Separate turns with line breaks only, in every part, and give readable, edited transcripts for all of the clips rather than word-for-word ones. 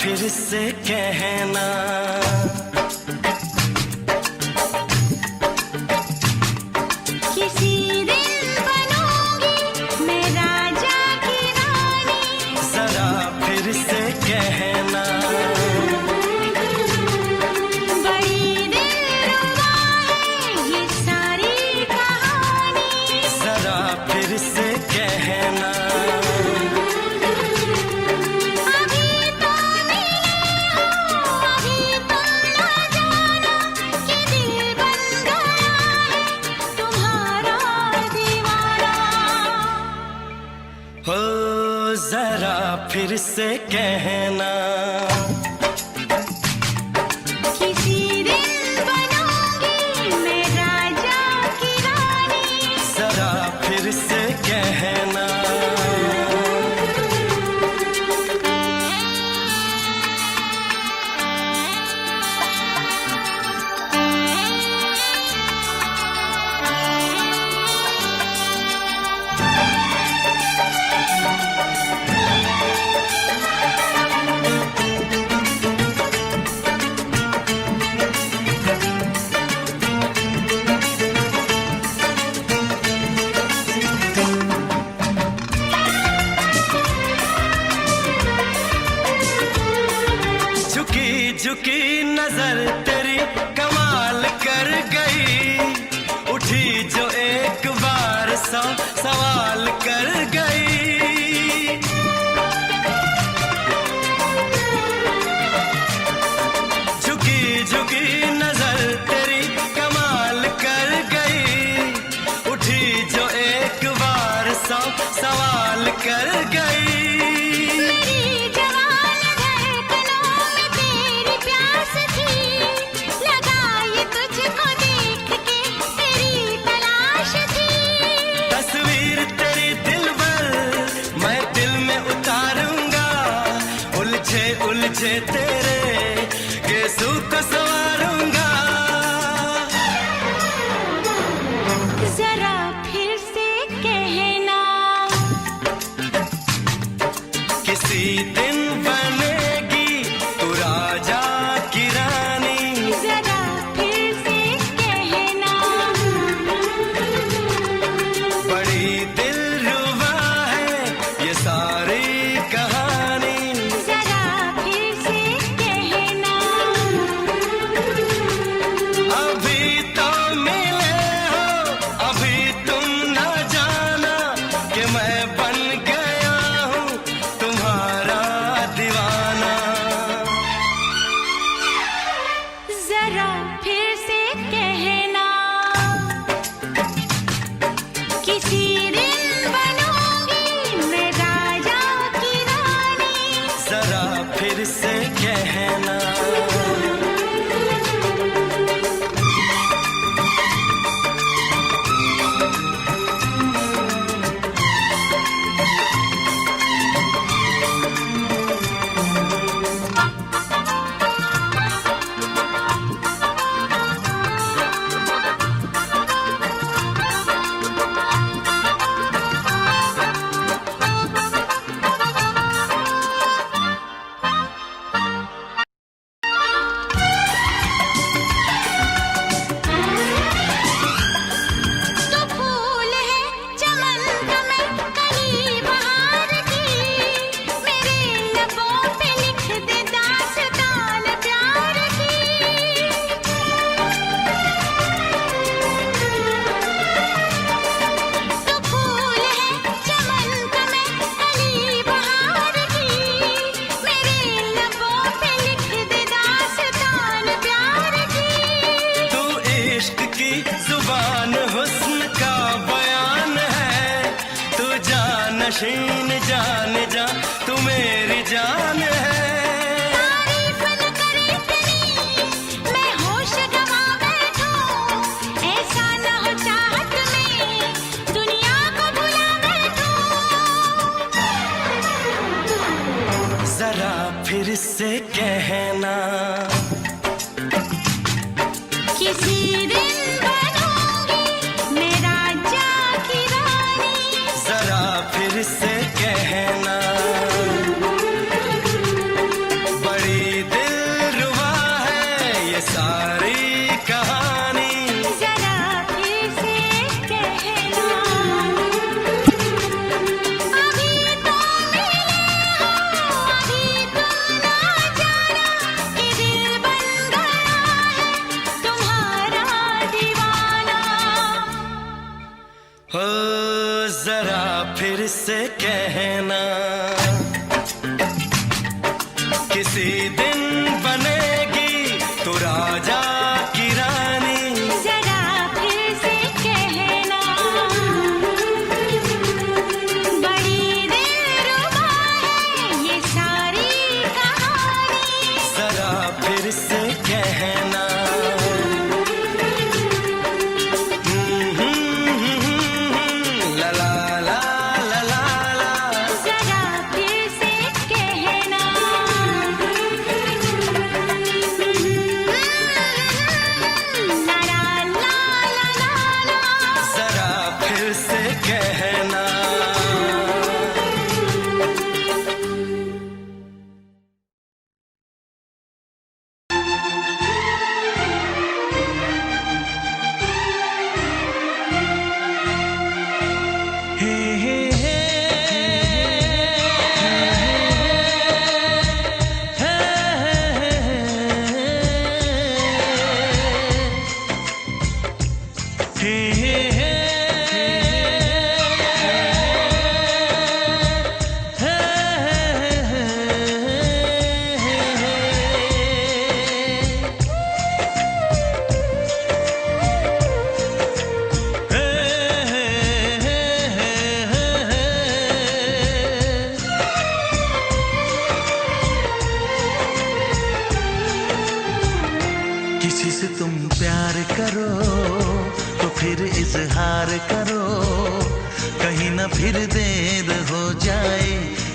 फिर से कहना,
किसी दिन बनूंगी मैं राजा की रानी।
जरा फिर से कहना,
बड़ी दिलरुबा है ये सारी कहानी।
जरा फिर से कहना,
अभी तो मिले हो, अभी तुम ना जाना कि दिल बन गया है तुम्हारा दीवाना।
हो जरा फिर से कहना,
किसी दिन बनूंगी मैं राजा की रानी।
जरा फिर से कहना, झुकी झुकी नजर तेरी कमाल कर गई, उठी जो एक बार सौ सवाल कर गई। झुकी झुकी नजर तेरी कमाल कर गई, उठी जो एक बार सौ सवाल कर गई।
मेरी जवान धड़कनों में तेरी प्यास थी, लगाई तुझको देख के तेरी तलाश थी।
तस्वीर तेरी दिलबर मैं दिल में उतारूंगा, उलझे उलझे तेरे गेसू को संवारूंगा।
जरा फिर से कहना,
किसी दिन बनेगी तू राजा की रानी।
जरा फिर से कहना,
बड़ी दिलरुबा है ये सारी कहानी।
जरा फिर से कहना,
अभी तो मिले हो, अभी तुम ना जाना कि मैं बन गया हूँ तुम्हारा दीवाना।
जरा फिर से कहना, किसी दिन बनूंगी मैं राजा की रानी।
जरा फिर से कहना,
तो फूल है चमन का मैं कली बहार की, मेरे लबों पे लिख दे दास्तान प्यार की। तो फूल है चमन का मैं कली बहार की, मेरे लबों पे लिख दे दास्तान प्यार की।
तू इश्क की जुबान हुस्न का बयान है, तू जानशीन जान जा तू मेरी जान है।
तारीफ न करे तेरी मैं होश गवा बैठूं, ऐसा न हो चाहत में दुनिया को भुला बैठूं।
जरा फिर से कहना,
किसी दिन बनूंगी मैं राजा की रानी।
जरा फिर से कहना, जरा फिर से कहना, किसी दिन बनेगी तू राजा की रानी।
जरा फिर से कहना, बड़ी दिलरुबा है ये सारी कहानी।
जरा फिर से कहना, ला ला ला ला ला ला।
जरा फिर से कहना, ला ला ला ला ला।
जरा फिर से कहना। हे हे हे किसी से तुम प्यार करो तो फिर इजहार करो, कहीं ना फिर देर हो जाए,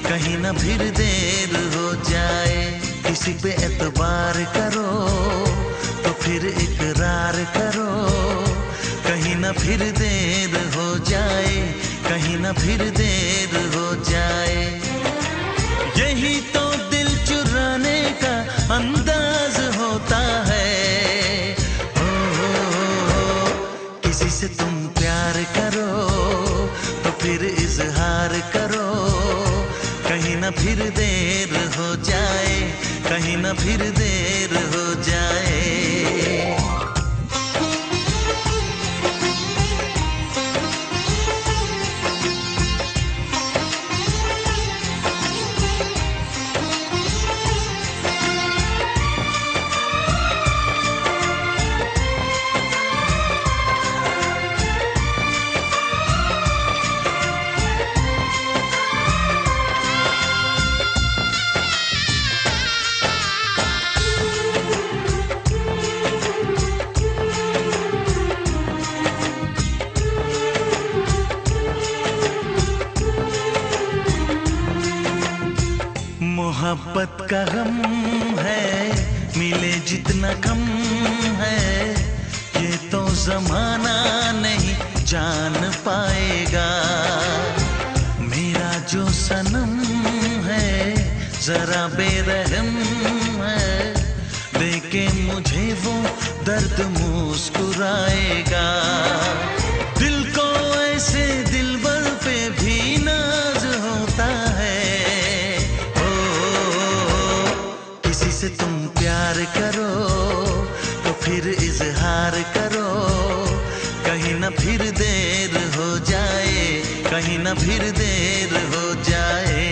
कहीं ना फिर देर हो जाए। किसी पे एतबार करो तो फिर इकरार करो, कहीं ना फिर देर हो जाए, कहीं ना फिर देर हो जाए। यही तो दिल चुराने का अंदाज होता है। किसी से तुम प्यार करो तो फिर इजहार करो, कहीं ना फिर देर हो जाए, कहीं ना फिर देर हो जाए। मोहब्बत का गम है, मिले जितना कम है, ये तो जमाना नहीं जान पाएगा। मेरा जो सनम है जरा बेरहम है, देखे मुझे वो दर्द मुस्कुराएगा। दिल को ऐसे दिलबर पे भी नाज होता है। किसी से तुम प्यार करो तो फिर इजहार करो, कहीं ना फिर देर हो जाए, कहीं ना फिर देर हो जाए।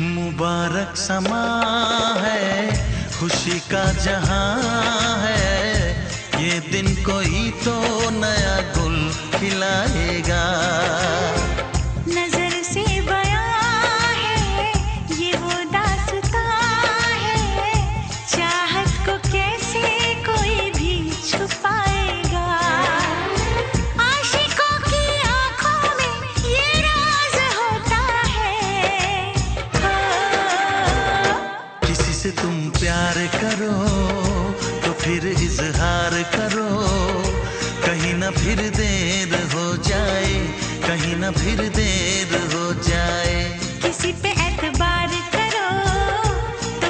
मुबारक समा है, खुशी का जहां है, ये दिन कोई तो नया गुल खिलाएगा।
नजर से बयां है ये वो दास्तां है, चाहत को कैसे कोई भी छुपाएगा। आशिकों की आंखों में ये राज होता है।
किसी से तुम प्यार करो तो फिर इजहार करो, कहीं ना फिर देर हो जाए, कहीं ना फिर देर हो जाए।
किसी पे एतबार करो तो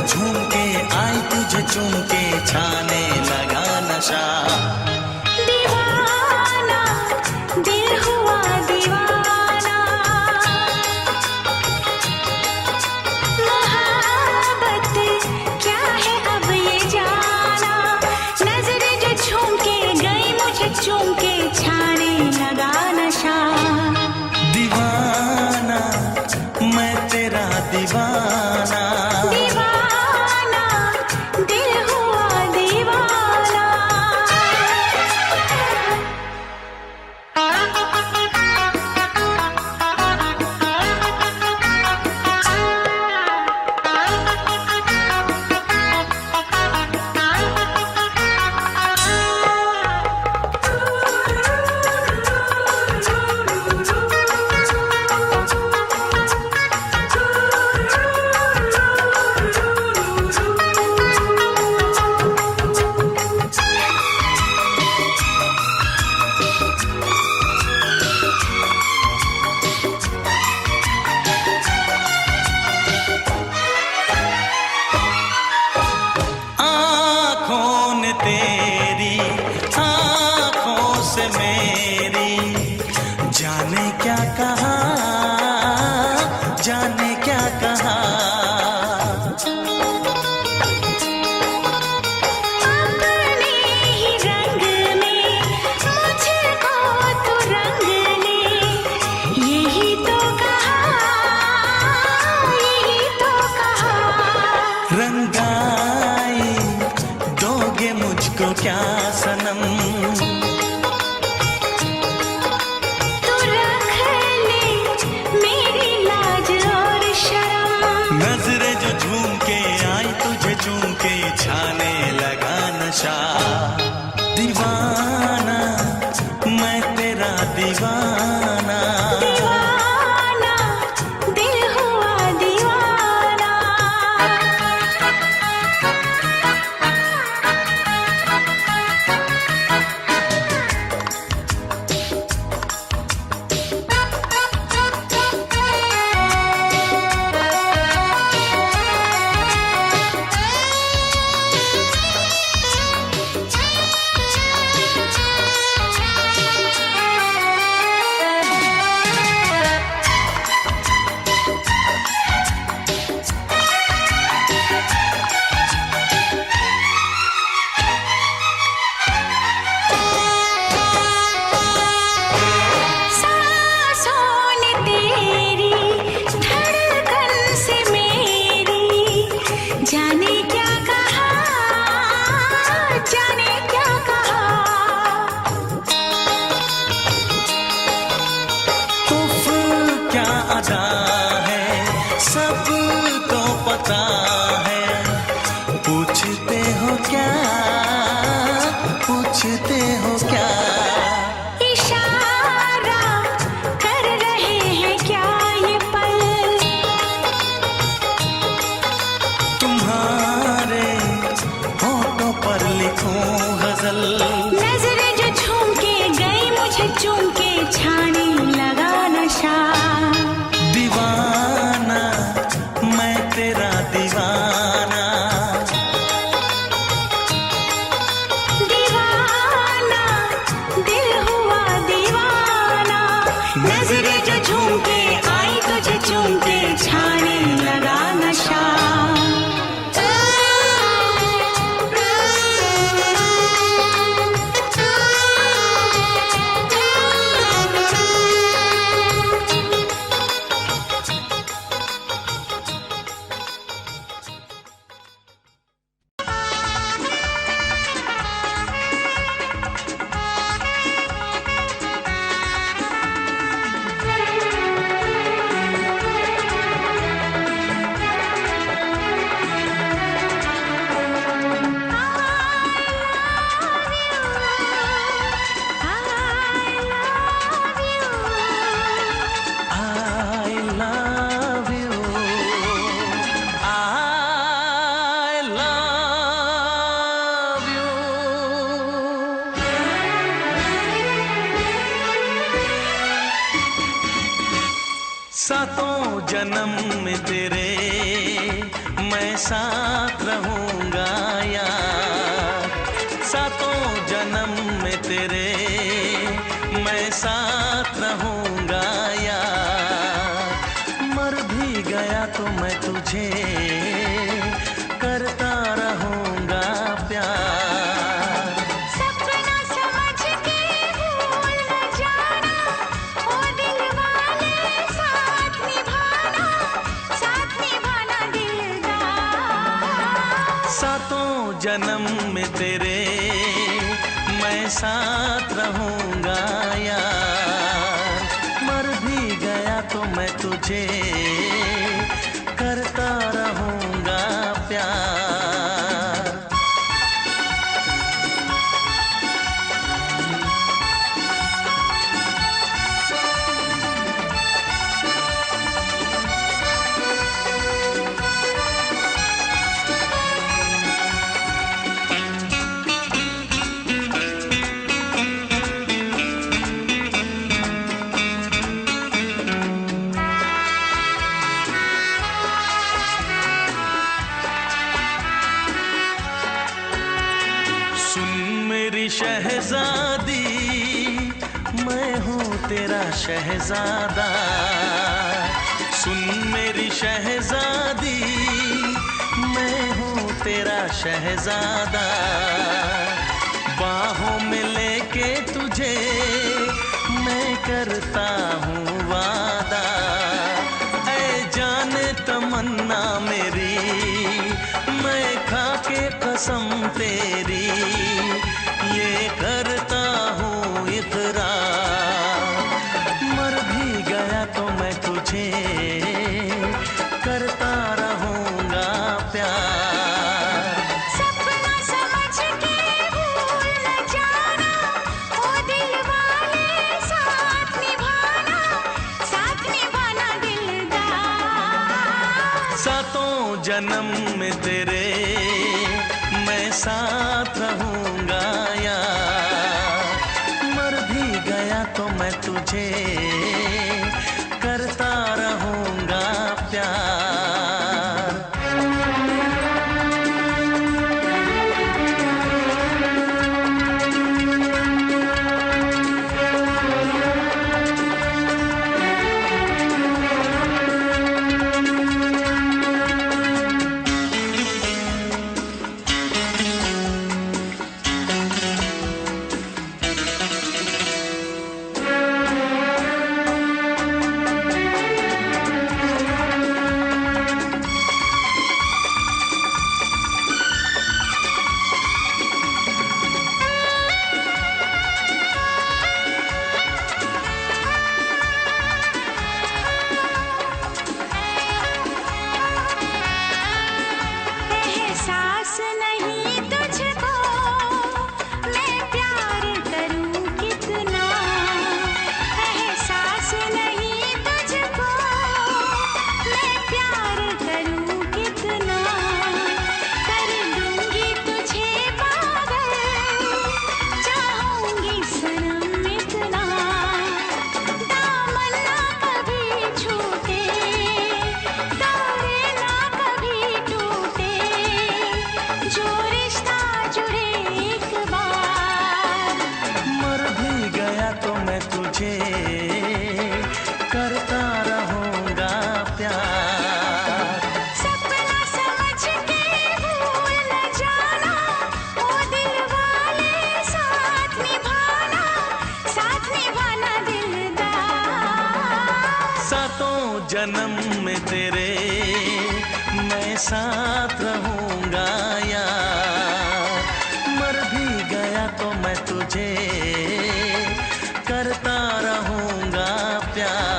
झूम के आई तुझे चूम के छाने लगा नशा।
दीवाना दिल हुआ दीवाना, मोहब्बत क्या है अब ये जाना। नजरें जो झूम के गई मुझे चूम के
से मेरी, जाने क्या कहा, जाने क्या कहा।
अपने ही रंग में मुझको तो रंग ले, यही तो कहा, यही तो कहा।
रंगाई दोगे मुझको क्या सनम,
तू रख ले मेरी लाज और शर्म।
नजरें जो झूम के आई तुझे चूम के, छाने लगा नशा। दीवाना मैं तेरा दीवाना,
दीवाना दिल हुआ दीवाना। सांसों ने तेरी धड़कन से मेरी, जाने क्या कहा, जाने क्या कहा।
उफ क्या अदा है, सब तो पता है। पूछते हो क्या, पूछते हो क्या।
इशारा कर रहे हैं क्या ये पल,
तुम्हारे होठों पर लिखूं गजल।
नजरें जो झूम के गई मुझे चूम के, छाने लगा नशा।
दीवाना मैं तेरा दीवाना,
दीवाना दिल हुआ दीवाना। नजरें जो झूम के आई तुझे चूम के, छाने लगा नशा।
I love you, I love you। सातों जन्म में तेरे मैं साथ रहूंगा यार, सातों जन्म में तेरे मैं साथ रहूंगा यार। मर भी गया तो मैं तुझे करता रहूंगा प्यार।
सपना समझ के भूल न जाना, ओ दिल वाले साथ निभाना, साथ निभाना दिलदार।
सातों जन्म में तेरे मैं साथ रहूंगा यार। मर भी गया तो मैं तुझे करता रहूंगा प्यार। तेरा शहजादा, सुन मेरी शहजादी, मैं हूँ तेरा शहजादा। बाहों में लेके तुझे मैं करता हूँ वादा। ऐ जाने तमन्ना मेरी, मैं खा के कसम तेरी ये करता हूँ इकरार। मर भी गया तो मैं तुझे करता रहूँगा प्यार।
सपना समझ के भूल न जाना, ओ दिल वाले साथ निभाना दिलदार।
सातों जन्म में तेरे मैं साथ रहूँगा यार। मर भी गया तो मैं तुझे करता रहूँगा प्यार।
एहसास नहीं तुझको मैं प्यार करूं कितना, एहसास नहीं तुझको मैं प्यार करूं कितना। कर दूंगी तुझे पागल, चाहूंगी सनम इतना। दामन ना कभी छूटे, तारे ना कभी टूटे, जो रिश्ता जुड़े एक बार।
मर भी गया तो मैं तुझे करता रहूँगा प्यार।
सपना समझ के भूल न जाना, ओ दिल वाले साथ निभाना दिलदार।
सातों जन्म में तेरे मैं साथ रहूँगा यार। मर भी गया तो मैं तुझे करता रहूँगा प्यार।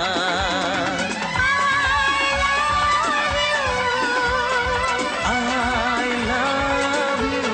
I love you।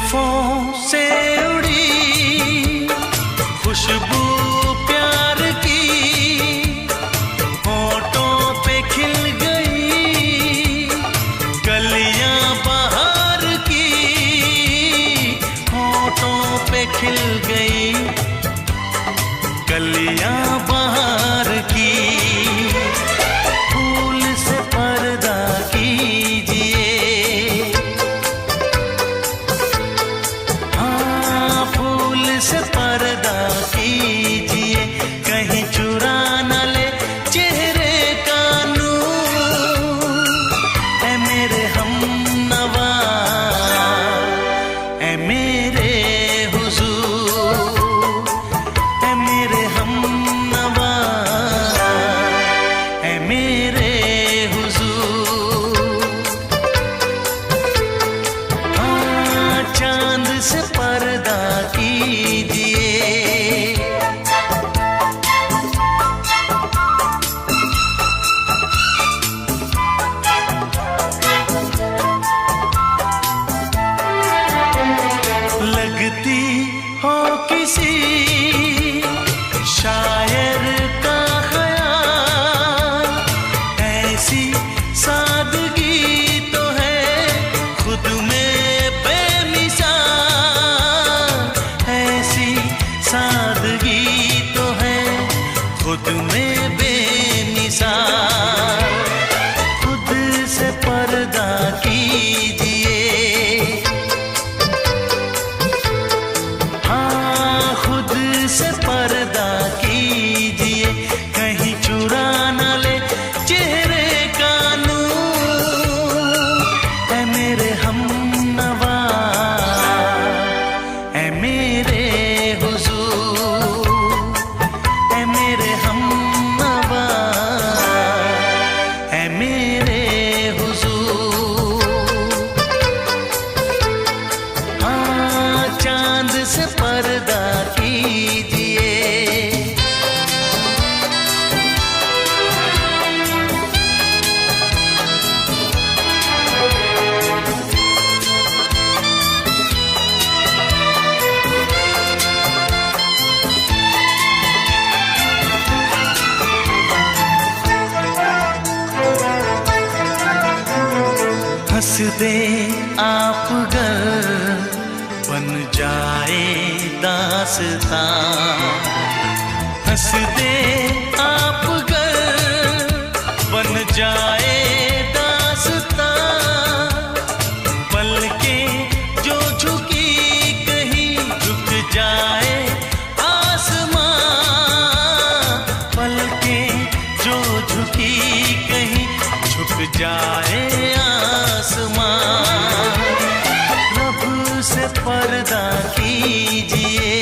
जुल्फों से उड़ी खुशबू प्यार की, होठों पे खिल गई कलियां बहार की, होठों पे खिल गई कलियां बहार की। फूल से पर्दा कीजिए, हाँ फूल से पर्दा कीजिए, कहीं चुरा न ले चेहरे का नूर। ऐ मेरे हमनवा, ऐ मेरे हुजूर, ऐ मेरे हमनवा, ऐ मेरे हुजूर। हाँ चांद से पर्दा कीजिए, लगती हो किसी शायर का ख्याल, ऐसी सादगी तो है खुद में बेमिसाल, ऐसी सादगी तो है खुद में बेमिसाल। खुद से पर्दा कीजिए, हाँ खुद से पर्दा कीजिए, कहीं चुरा न ले चेहरे का नूर। ऐ मेरे हमनवा, ऐ मेरे हुजूर, ऐ मेरे हमनवा, ऐ मेरे हुजूर। हाँ चांद से पर्दा कीजिए, हंस दे आप गर बन जाए दास्तां, हंस दे आप गर बन जाए दास्तां। पलकें जो झुकी कहीं झुक जाए आसमां, पलकें जो झुकी कहीं झुक जाए आसमां। रब से पर्दा कीजिए,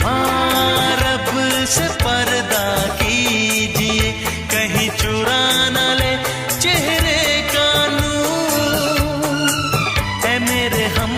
हाँ रब से पर्दा कीजिए, कहीं चुरा न ले चेहरे का नूर। ऐ मेरे हम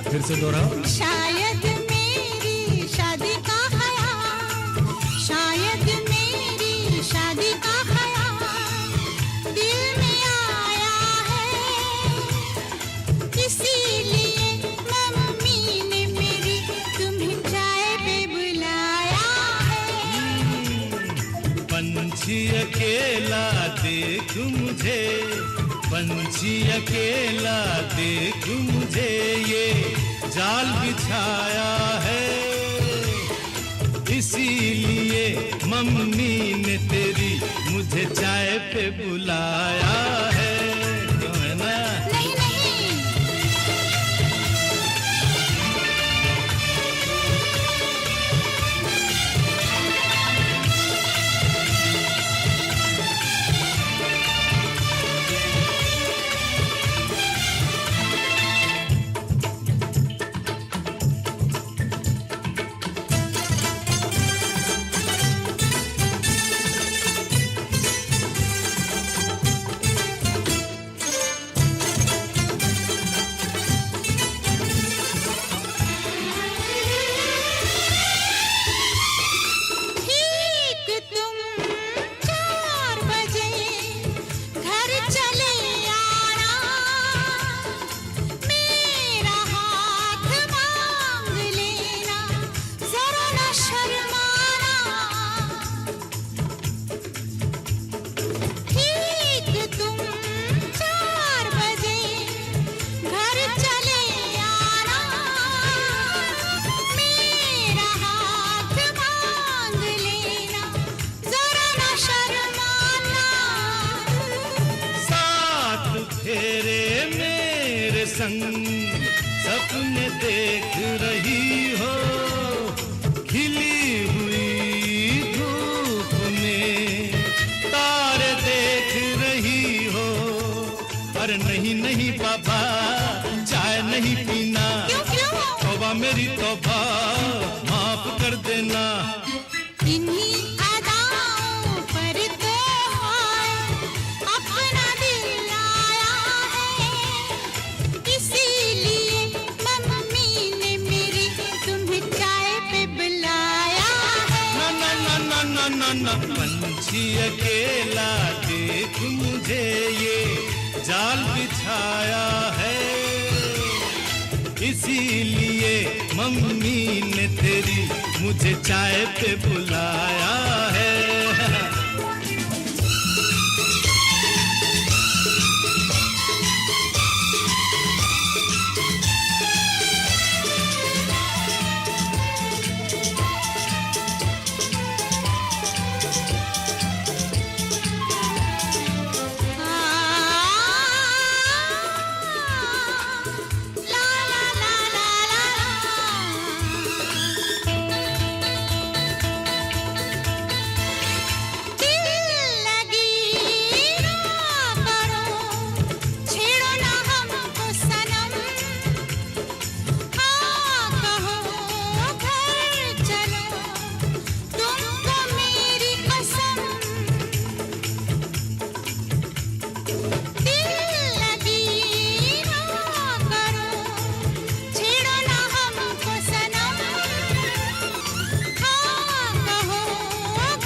फिर से दोहराओ।
शायद मेरी शादी का ख्याल, शायद मेरी शादी का ख्याल दिल में आया है, इसीलिए मम्मी ने मेरी तुम्हें चाय पे बुलाया है।
पंछी अकेला देख मुझे, पंछी अकेला देख मुझे, ये जाल बिछाया है, इसीलिए मम्मी ने तेरी मुझे चाय पे बुलाया है। क्यों है ना?
नहीं नहीं, ठीक तुम 4 बजे घर चले आना, मेरा हाथ मांग लेना, जरा न शर्माना। ठीक तुम 4 बजे घर चले आना, मेरा हाथ मांग लेना, जरा न शर्माना।
साथ फेरे मेरे संग सपने देख रही हो, खिली हुई धूप में तारे देख रही हो। अरे नहीं नहीं बाबा, चाय नहीं पीना,
क्यों क्यों?
तौबा मेरी तौबा, माफ कर देना।
इन्हीं अदाओं पर तो हाय अपना दिल आया है, इसीलिए मम्मी ने मेरी तुम्हें चाय पे बुलाया है।
ना ना ना ना ना ना ना, पंछी अकेला देख मुझे, ये जाल बिछाया है, इसीलिए मम्मी ने तेरी मुझे चाय पे बुलाया है।
ला ला ला ला ला, दिल लगी ना करो, छेड़ो ना हमको सनम, हाँ कहो घर चलो, तुमको मेरी कसम। दिल लगी ना करो, छेड़ो ना हमको सनम, हाँ कहो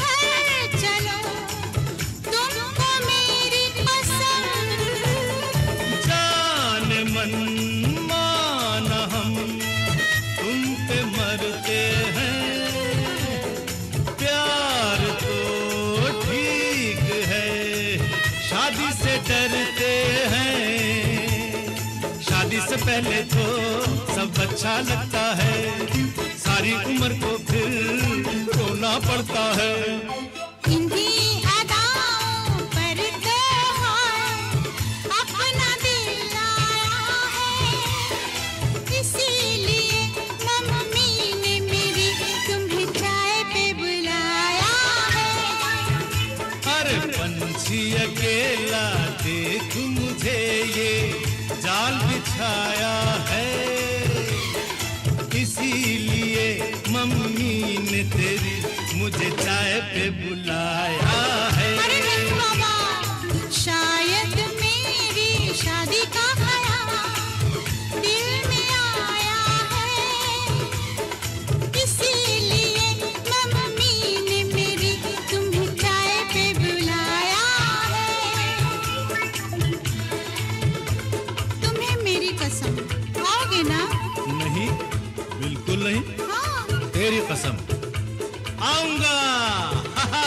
घर चलो, तुमको मेरी कसम।
जान मन मान हम तुम पे मरते हैं, प्यार तो ठीक है, शादी से डरते हैं। शादी से पहले तो सब अच्छा लगता है, सारी उम्र को फिर रोना पड़ता है।
इन्हीं अदाओं पर तो हाय अपना दिल आया है, इसीलिए मम्मी ने मेरी तुम्हें चाय पे बुलाया है।
अरे पंछी अकेला देख मुझे, ये जाल बिछाया है, इसीलिए मम्मी ने तेरी मुझे चाय पे बुलाया है।
अरे नहीं बाबा, शायद मेरी शादी का ख्याल दिल में आया
बिल्कुल नहीं।
हाँ।
तेरी कसम, आऊंगा। हा हा।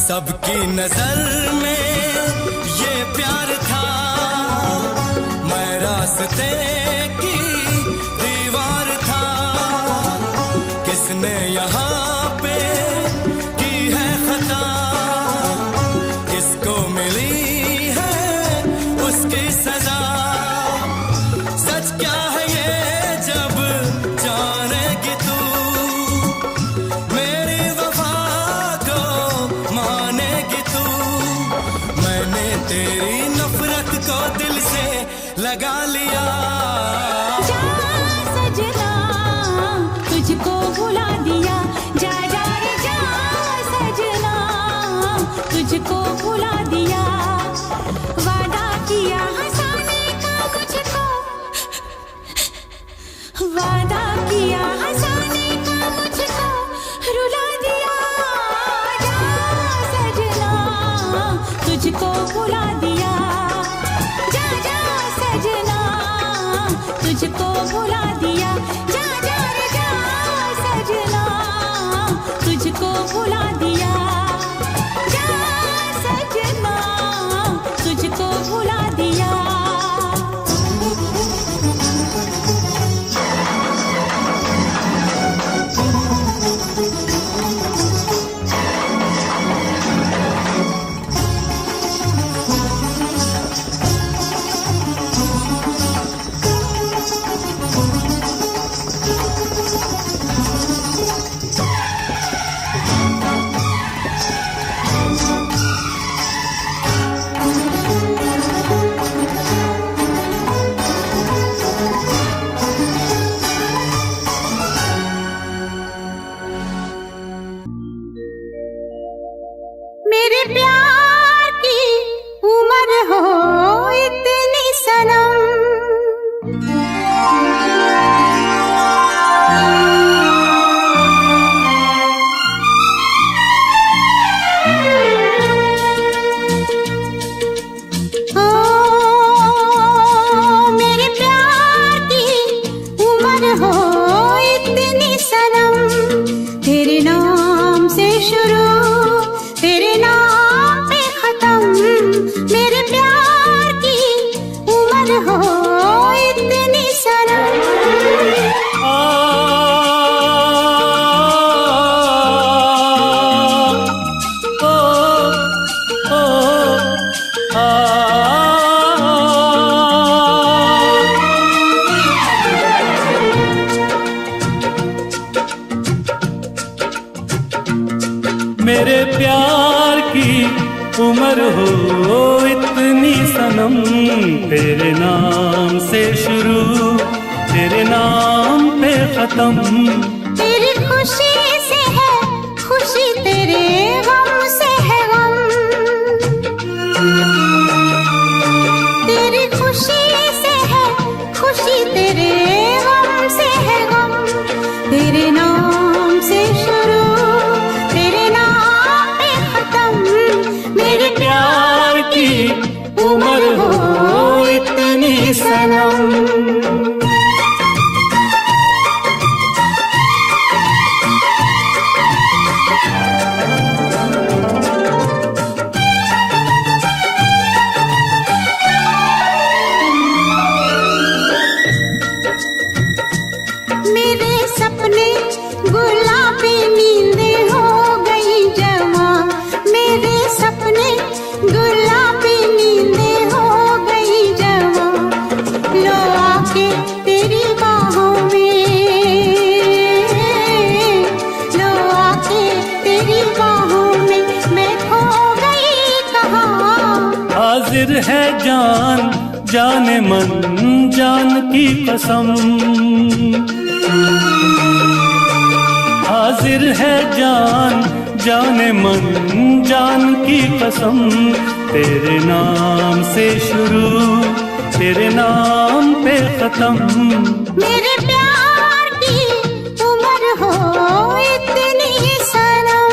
सबकी नजर में ये प्यार था, मैं रास्ते की दीवार था। किसने यहाँ पे की है खता, किसको मिली है तेरी नफरत को दिल से लगा लिया।
जा सजना तुझको भुला दिया, जा जा रे जा सजना तुझको भुला दिया। वादा किया हंसाने का मुझको, वादा किया हंसाने का मुझको रुला दिया। जा सजना तुझको भुला दिया, जा जा सजना तुझको भुला दिया। जा जा रे जा सजना तुझको भुला दिया, जा सजना तुझको भुला दिया। मेरे प्यार की उम्र हो इतनी सनम, ओ मेरे प्यार की उम्र हो इतनी सनम। तेरे नाम से शुरू तेरे नाम पे खत्म, मेरे प्यार की उम्र हो इतनी सनम।
मेरे प्यार की उम्र हो इतनी सनम। तेरे नाम से शुरू तेरे नाम पे खत्म।
तेरी खुशी से है खुशी, तेरे गम से है गम। तेरी खुशी से है खुशी, तेरे गम से है गम। तेरे नाम से शुरू तेरे नाम पे खत्म, मेरे
प्यार की उम्र हो इतनी सनम।
मेरे सपने गुलाबी नींदें हो गई जवा, मेरे सपने गुलाबी नींदें हो गई जवा। लो आके तेरी बाहों में, लो आके तेरी बाहों में मैं खो गई कहाँ।
हाजिर है जान जाने मन जान की कसम। हाजिर है जान जाने मन जान की कसम। तेरे नाम से शुरू तेरे नाम पे खत्म।
मेरे प्यार की उम्र हो इतनी सनम।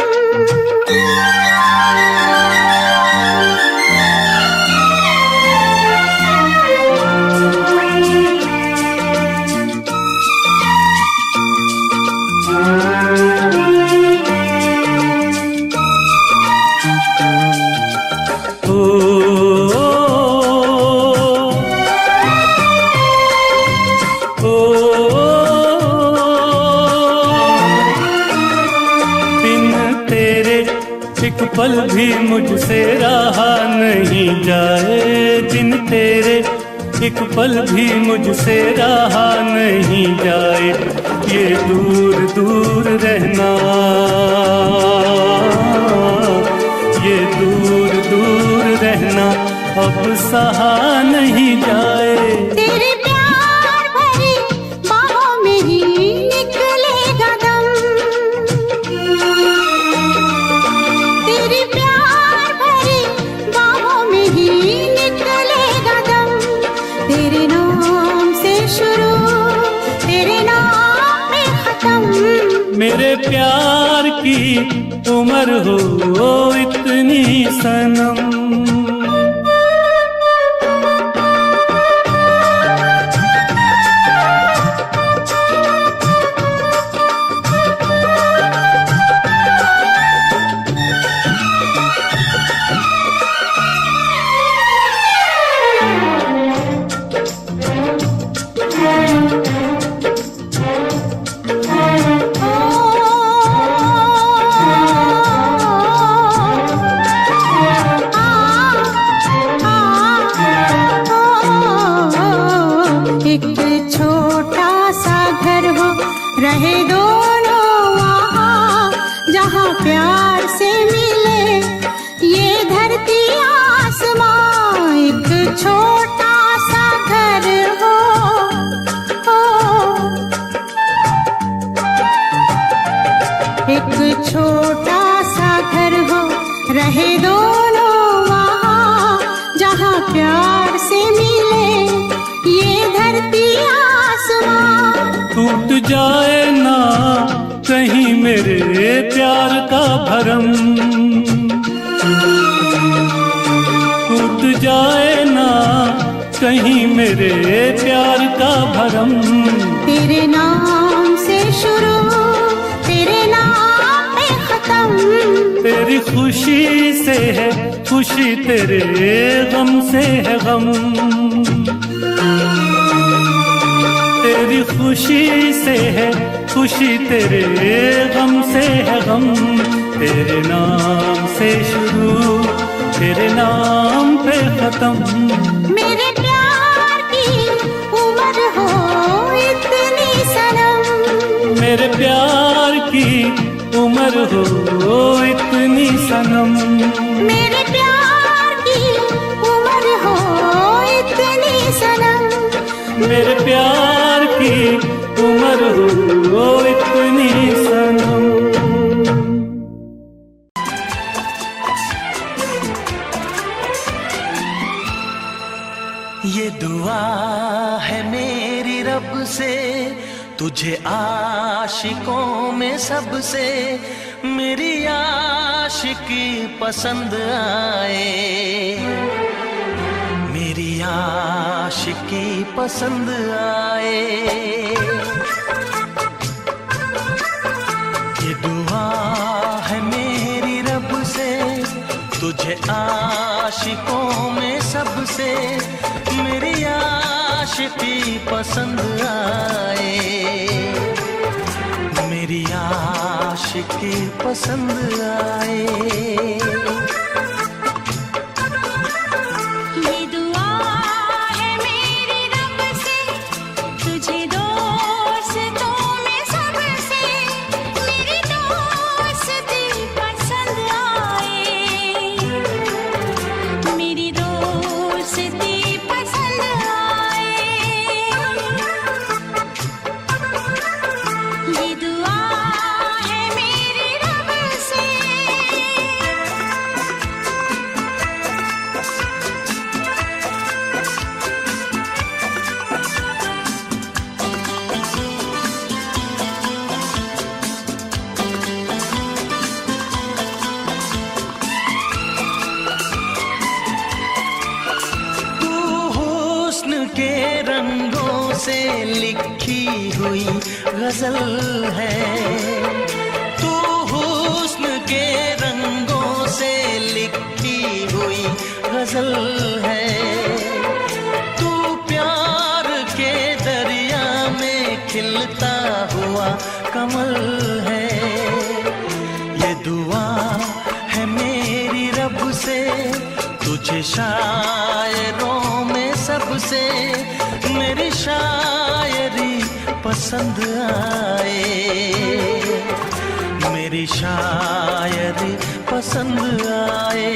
एक पल भी मुझसे रहा नहीं जाए, दिन तेरे एक पल भी मुझसे रहा नहीं जाए। ये दूर दूर रहना, ये दूर दूर रहना अब सहा नहीं जाए।
तेरे प्यार भरी बाहों में ही निकलेगा दम, तेरे प्यार भरी बाहों में ही निकलेगा दम। तेरे नाम से शुरू, तेरे नाम पे खत्म।
मेरे प्यार की उम्र हो इतनी सनम।
एक छोटा सा घर हो, रहे दोनों वहाँ जहाँ प्यार से मिले ये धरती आसमां। एक छोटा सा घर हो, एक छोटा सा घर हो, रहे दोनों वहाँ जहाँ प्यार से मिले ये धरती आसमां।
टूट जाए ना कहीं मेरे प्यार का भरम, टूट जाए ना कहीं मेरे प्यार का भरम।
तेरे नाम से शुरू, तेरे नाम पे खत्म।
तेरी खुशी से है खुशी, तेरे गम से है गम। तेरी खुशी से है खुशी, तेरे गम से है गम। तेरे नाम से शुरू, तेरे नाम पे खत्म।
मेरे प्यार की उम्र हो इतनी सनम,
मेरे प्यार की उम्र हो इतनी सनम।
मेरे प्यार की उम्र हो इतनी सनम।
मेरे प्यार की उम्र हो इतनी सनम।
ये दुआ है मेरी रब से, तुझे आशिकों में सबसे मेरी आशिकी पसंद आए, मेरी आशिकी पसंद आए। ये दुआ है मेरी रब से, तुझे आशिकों में सबसे मेरी आशिकी पसंद आए, मेरी आशिकी पसंद आए।
ये दुआ है मेरी रब से, तुझे दोस्तों में सबसे मेरी दोस्ती पसंद आए, मेरी दोस्ती पसंद आए। ये दुआ है मेरी रब से।
तू हुस्न के रंगों से लिखी हुई गजल है, तू हुस्न के रंगों से लिखी हुई गजल है। तू प्यार के दरिया में खिलता हुआ कमल है। ये दुआ है मेरी रब से, तुझे शायरों में सबसे मेरी शायरी पसंद आए, मेरी शायरी पसंद आए।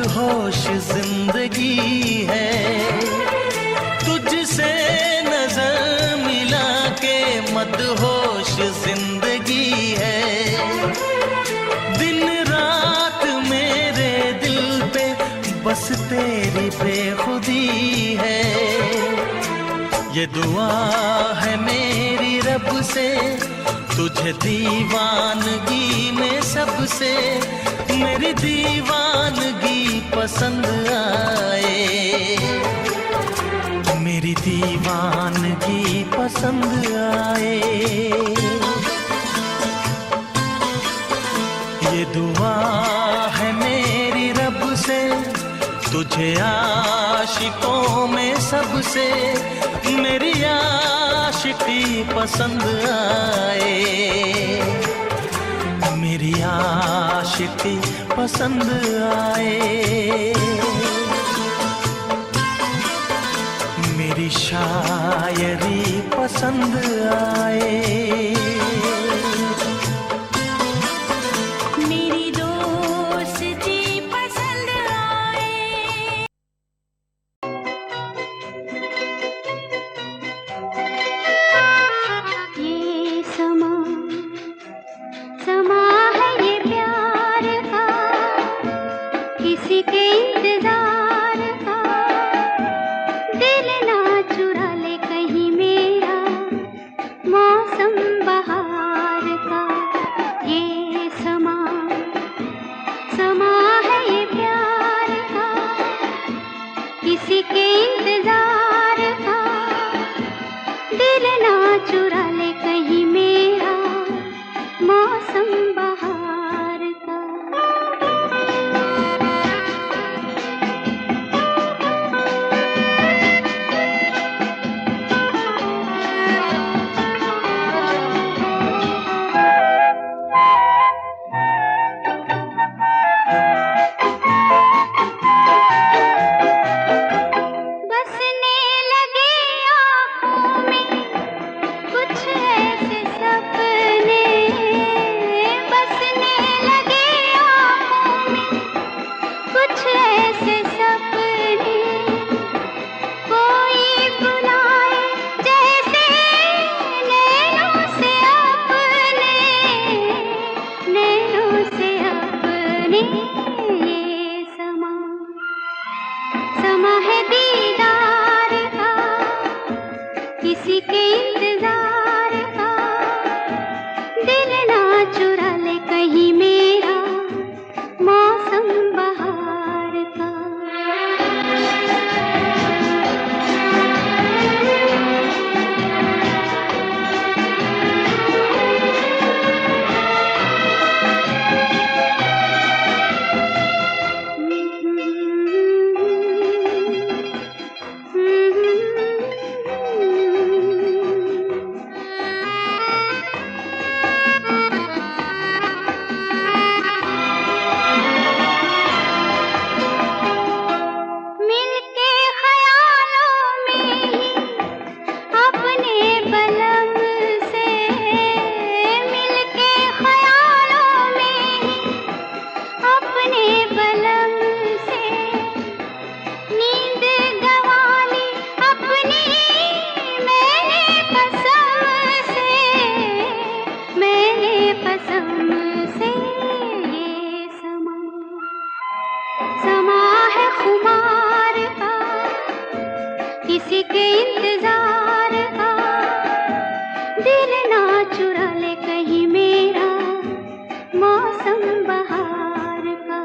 मदहोश जिंदगी है, तुझसे नजर मिला के मदहोश जिंदगी है। दिन रात मेरे दिल पे बस तेरी बेखुदी है। ये दुआ है मेरी रब से, तुझे दीवानगी में सबसे मेरी दीवानगी पसंद आए, मेरी दीवानगी पसंद आए। ये दुआ है मेरी रब से, तुझे आशिकों में सबसे मेरी आशिकी पसंद आए, मेरी आशिकी पसंद आए। मेरी शायरी पसंद आए।
मेरी दोस्ती पसंद आए। ये समा समा है ये प्यार का, किसी के इंतजार का। दिल ना चुरा ले कहीं मेरा, मौसम बहार का। ये समा समा है ये प्यार का, किसी के इंतजार का। दिल ना चुरा ले कहीं मेरा, मौसम बहार का। बसने लगे आँखों में कुछ ऐसे सपने, बसने लगे आँखों में कुछ ऐसे सपने। कोई बुलाए जैसे नैनों से अपने, नैनों से अपने। ये समा समा है दीदार का, किसी के इंतजार का। दिल ना चुरा ले कहीं मेरा, मौसम बहार का। मिलके ख्यालों में ही अपने बलम से, मिलके ख्यालों में ही अपने बलम से। नींद गंवाली अपनी मैंने कसम से, मैंने कसम से। ये समा समा है खुमार का, किसी के इंतजार का। दिल ना चुरा ले कहीं मेरा, मौसम बहार का।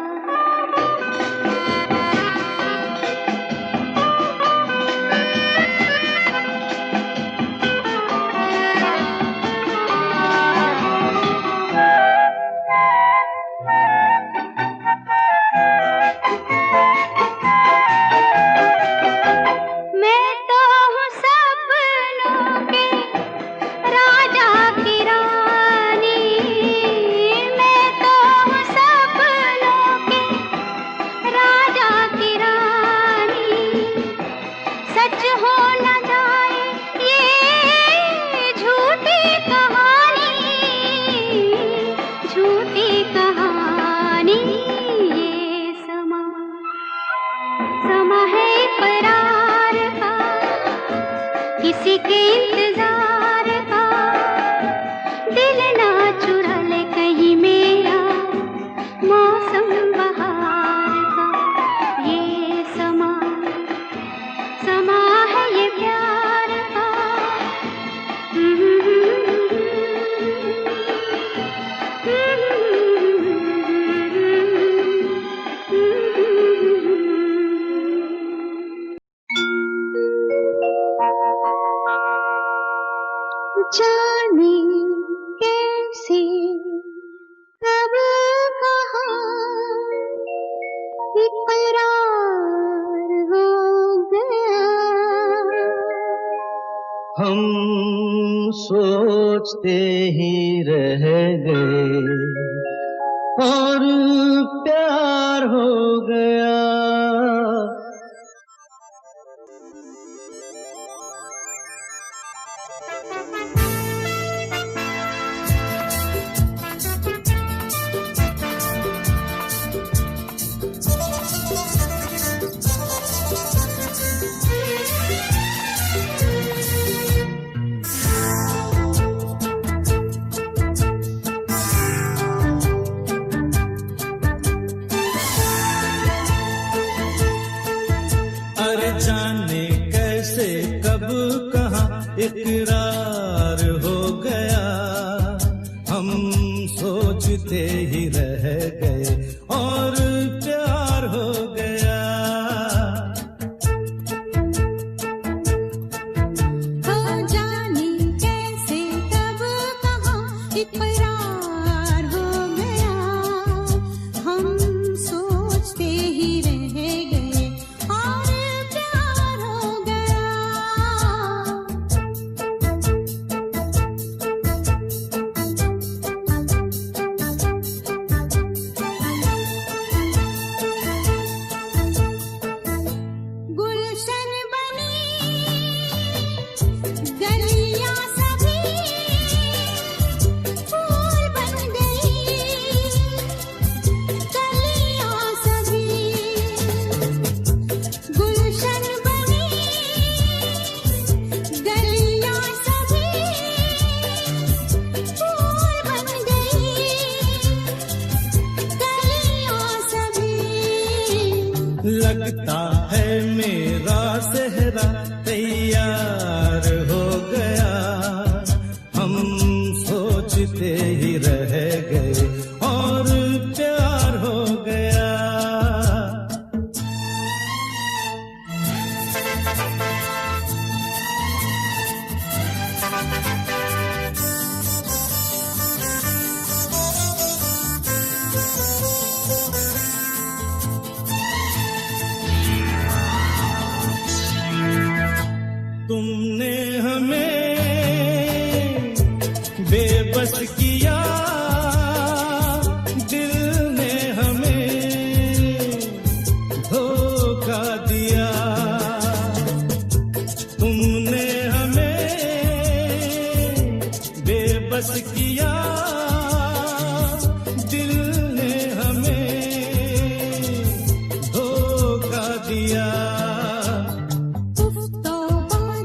मैं तो हूँ सब किसी के इंतजार का दिल ना चुरा ले कहीं मेरा मौसम बहार का। ये समा समा है ये प्यार का। जाने कैसे कब कहाँ इकरार हो गया।
हम सोचते ही रह गए और प्यार हो गया।
अरे जाने कैसे कब कहाँ इकरार हो गया। हम सोचते ही रह गए और प्यार हो गया।
हाँ जाने कैसे कब कहाँ इकरार हो गया। हम सोचते ही रह गए और प्यार हो गया। गुलशन बनी गलियां सभी फूल बन गई। गलियां सभी गुलशन बनी गलियां सभी फूल बन गई। गलियां सभी
लगता है मेरा सेहरा तैयार हो गया। हम सोचते ही रह गए और प्यार हो गया। तुमने हमें बेबस किया, दिल ने हमें धोखा दिया। तुमने हमें बेबस किया, दिल ने हमें धोखा दिया।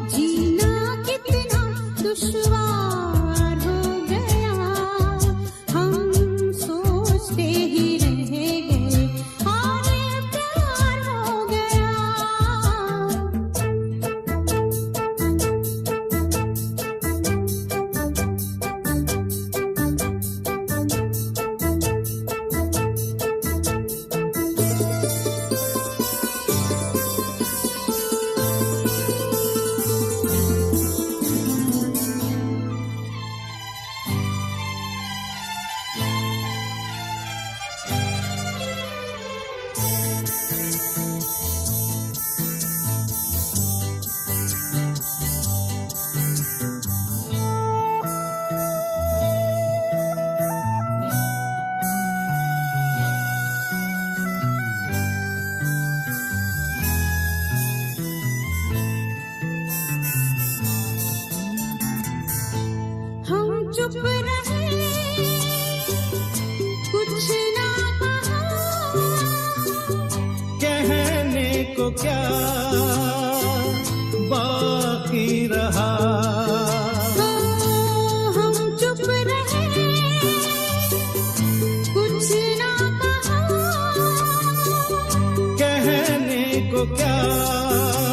जीना कितना दुश्वार हो गया। हम सोचते ही रह गए और प्यार हो गया। चुप रहे, कुछ ना कहा,
कहने को क्या बाकी रहा। को क्या